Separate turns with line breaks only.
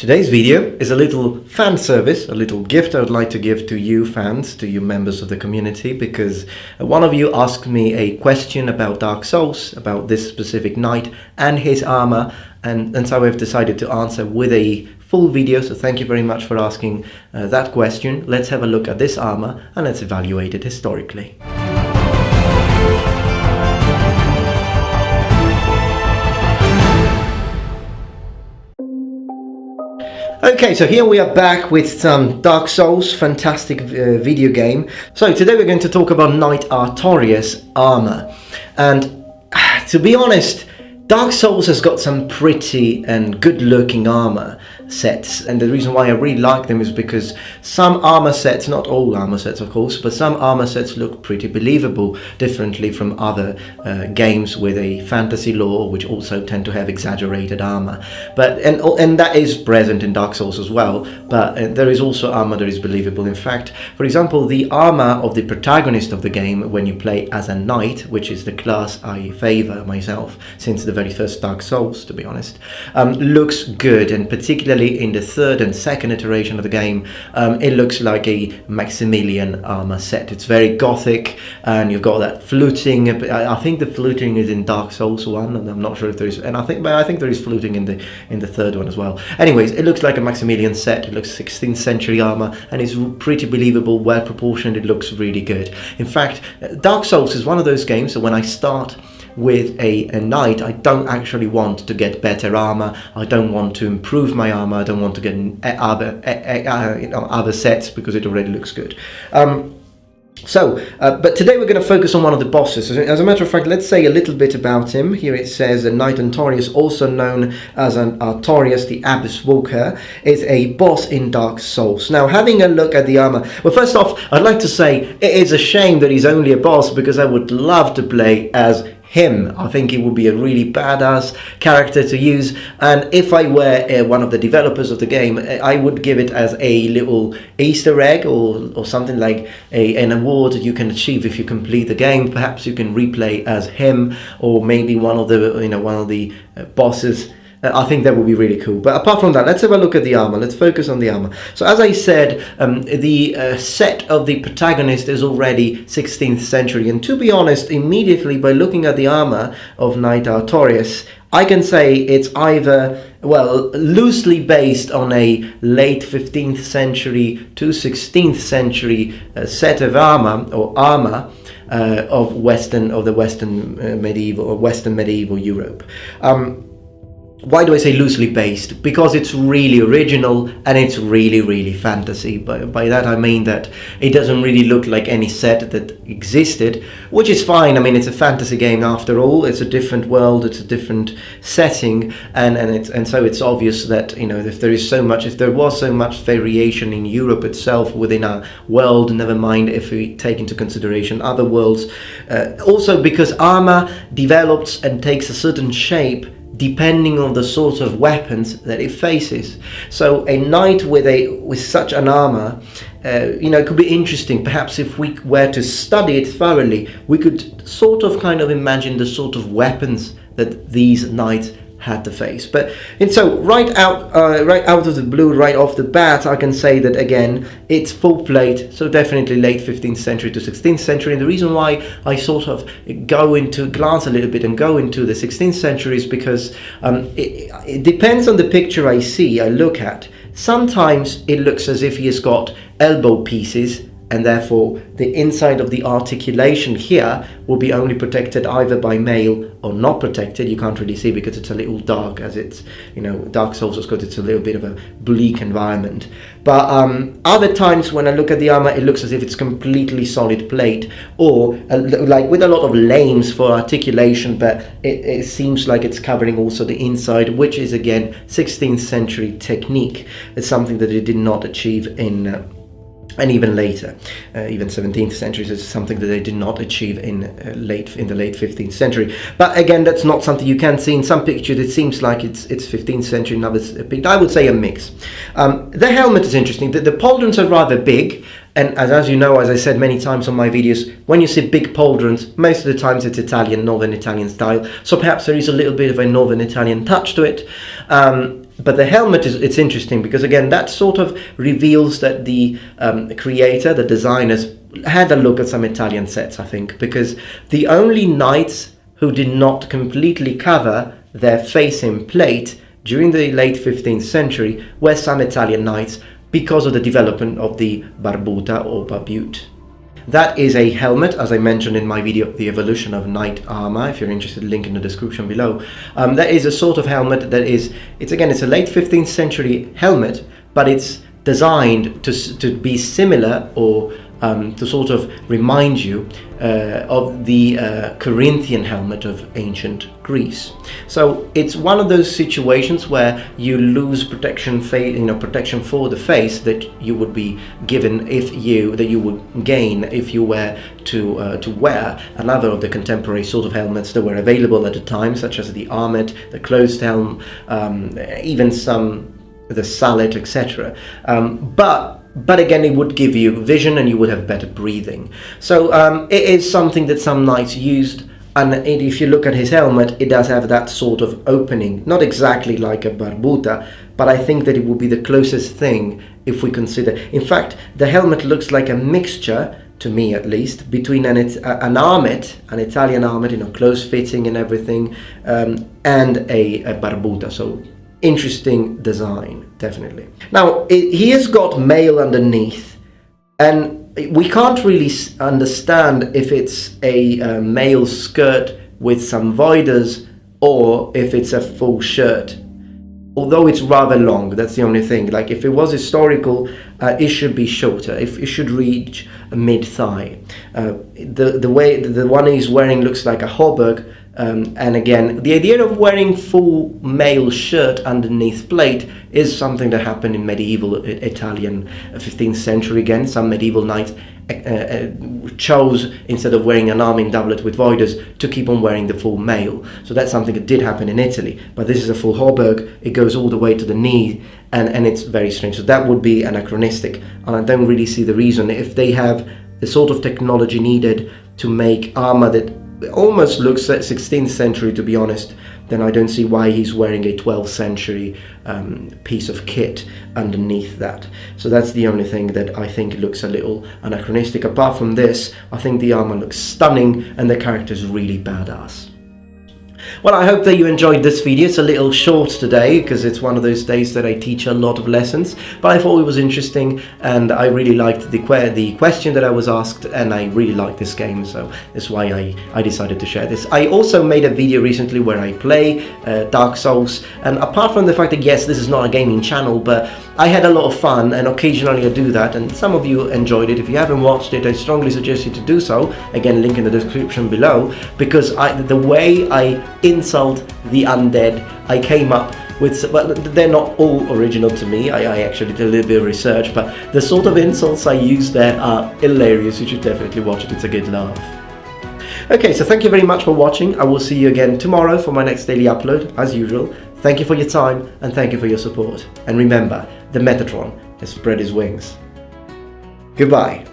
Today's video is a little fan service, a little gift I would like to give to you fans, to you members of the community, because one of you asked me a question about Dark Souls, about this specific knight and his armor, and so I've decided to answer with a full video, so thank you very much for asking that question. Let's have a look at this armor and let's evaluate it historically. Okay, so here we are back with some Dark Souls, fantastic video game. So today we're going to talk about Knight Artorias armor. And to be honest, Dark Souls has got some pretty and good looking armor sets, and the reason why I really like them is because some armor sets, not all armor sets of course, but some armor sets look pretty believable, differently from other games with a fantasy lore, which also tend to have exaggerated armor. But and that is present in Dark Souls as well, but there is also armor that is believable. In fact, for example, the armor of the protagonist of the game when you play as a knight, which is the class I favor myself since the very first Dark Souls, to be honest, looks good, and particularly in the third and second iteration of the game, it looks like a Maximilian armor set. It's very gothic, and you've got that fluting. I think the fluting is in Dark Souls 1, and I'm not sure if there is, and I think there is fluting in the third one as well. Anyways, it looks like a Maximilian set. It looks 16th century armor, and it's pretty believable, well proportioned. It looks really good. In fact, Dark Souls is one of those games that when I start with a knight, I don't actually want to get better armor. I don't want to improve my armor. I don't want to get other sets because it already looks good. But today we're going to focus on one of the bosses. As a matter of fact, let's say a little bit about him. Here it says that Knight Artorias, also known as an Artorias, the Abyss Walker, is a boss in Dark Souls. Now, having a look at the armor, well, first off, I'd like to say it is a shame that he's only a boss, because I would love to play as him. I think he would be a really badass character to use, and if I were one of the developers of the game, I would give it as a little Easter egg or something like an award you can achieve if you complete the game. Perhaps you can replay as him, or maybe one of the bosses. I think that would be really cool. But apart from that, let's have a look at the armor. Let's focus on the armor. So as I said, the set of the protagonist is already 16th century. And to be honest, immediately by looking at the armor of Knight Artorias, I can say it's either, well, loosely based on a late 15th century to 16th century set of armor of the Western medieval Europe. Why do I say loosely based? Because it's really original and it's really, really fantasy. By that I mean that it doesn't really look like any set that existed, which is fine. I mean, it's a fantasy game after all. It's a different world, it's a different setting, and so it's obvious that, you know, if there was so much variation in Europe itself within our world, never mind if we take into consideration other worlds. Also because armor develops and takes a certain shape depending on the sort of weapons that it faces. So a knight with such an armor, it could be interesting. Perhaps if we were to study it thoroughly, we could sort of kind of imagine the sort of weapons that these knights had to face. And so right out of the blue, right off the bat, I can say that again, it's full plate, so definitely late 15th century to 16th century. And the reason why I sort of glance a little bit and go into the 16th century is because it depends on the picture I look at. Sometimes it looks as if he has got elbow pieces, and therefore the inside of the articulation here will be only protected either by mail or not protected. You can't really see because it's a little dark, as it's, Dark Souls, of course, it's a little bit of a bleak environment. But other times when I look at the armor, it looks as if it's completely solid plate, or like with a lot of lanes for articulation, but it seems like it's covering also the inside, which is again 16th century technique. It's something that it did not achieve in and even later, even 17th century is something that they did not achieve in the late 15th century. But again, that's not something you can see in some pictures. It seems like it's 15th century, in others, I would say a mix. The helmet is interesting. The pauldrons are rather big, and as you know, as I said many times on my videos, when you see big pauldrons, most of the times it's Italian, Northern Italian style. So perhaps there is a little bit of a Northern Italian touch to it. But the helmet it's interesting because again that sort of reveals that the creator, the designers, had a look at some Italian sets, I think, because the only knights who did not completely cover their face in plate during the late 15th century were some Italian knights because of the development of the barbuta or barbute. That is a helmet, as I mentioned in my video, The Evolution of Knight Armour, if you're interested, link in the description below. That is a sort of helmet that is, it's a late 15th century helmet, but it's designed to be similar or to sort of remind you of the Corinthian helmet of ancient Greece. So it's one of those situations where you lose protection for the face that you would be given that you would gain if you were to wear another of the contemporary sort of helmets that were available at the time, such as the armet, the closed helm, even the sallet, etc. But again, it would give you vision and you would have better breathing. So it is something that some knights used, and if you look at his helmet, it does have that sort of opening. Not exactly like a barbuta, but I think that it would be the closest thing if we consider. In fact, the helmet looks like a mixture, to me at least, between an armet, an Italian armet, close fitting and everything, and a barbuta. So interesting design, definitely. Now he has got mail underneath, and we can't really understand if it's a mail skirt with some voiders or if it's a full shirt, although it's rather long. That's the only thing. Like, if it was historical, it should be shorter. If it should reach mid-thigh. The one he's wearing looks like a hauberk. And again, the idea of wearing full mail shirt underneath plate is something that happened in medieval Italian 15th century. Again, some medieval knights chose, instead of wearing an arm in doublet with voiders, to keep on wearing the full mail. So that's something that did happen in Italy. But this is a full hauberk. It goes all the way to the knee, and it's very strange. So that would be anachronistic, and I don't really see the reason. If they have the sort of technology needed to make armor that almost looks at 16th century, to be honest, then I don't see why he's wearing a 12th century piece of kit underneath that. So that's the only thing that I think looks a little anachronistic. Apart from this, I think the armor looks stunning and the character's really badass. Well, I hope that you enjoyed this video. It's a little short today because it's one of those days that I teach a lot of lessons, but I thought it was interesting and I really liked the question that I was asked, and I really like this game, so that's why I decided to share this. I also made a video recently where I play Dark Souls, and apart from the fact that yes, this is not a gaming channel, but I had a lot of fun and occasionally I do that, and some of you enjoyed it. If you haven't watched it, I strongly suggest you to do so. Again, link in the description below, because the way I insult the undead, I came up with, well, they're not all original to me. I actually did a little bit of research, but the sort of insults I use there are hilarious. You should definitely watch it. It's a good laugh. Okay, so thank you very much for watching. I will see you again tomorrow for my next daily upload, as usual. Thank you for your time, and thank you for your support. And remember, the Metatron has spread his wings. Goodbye.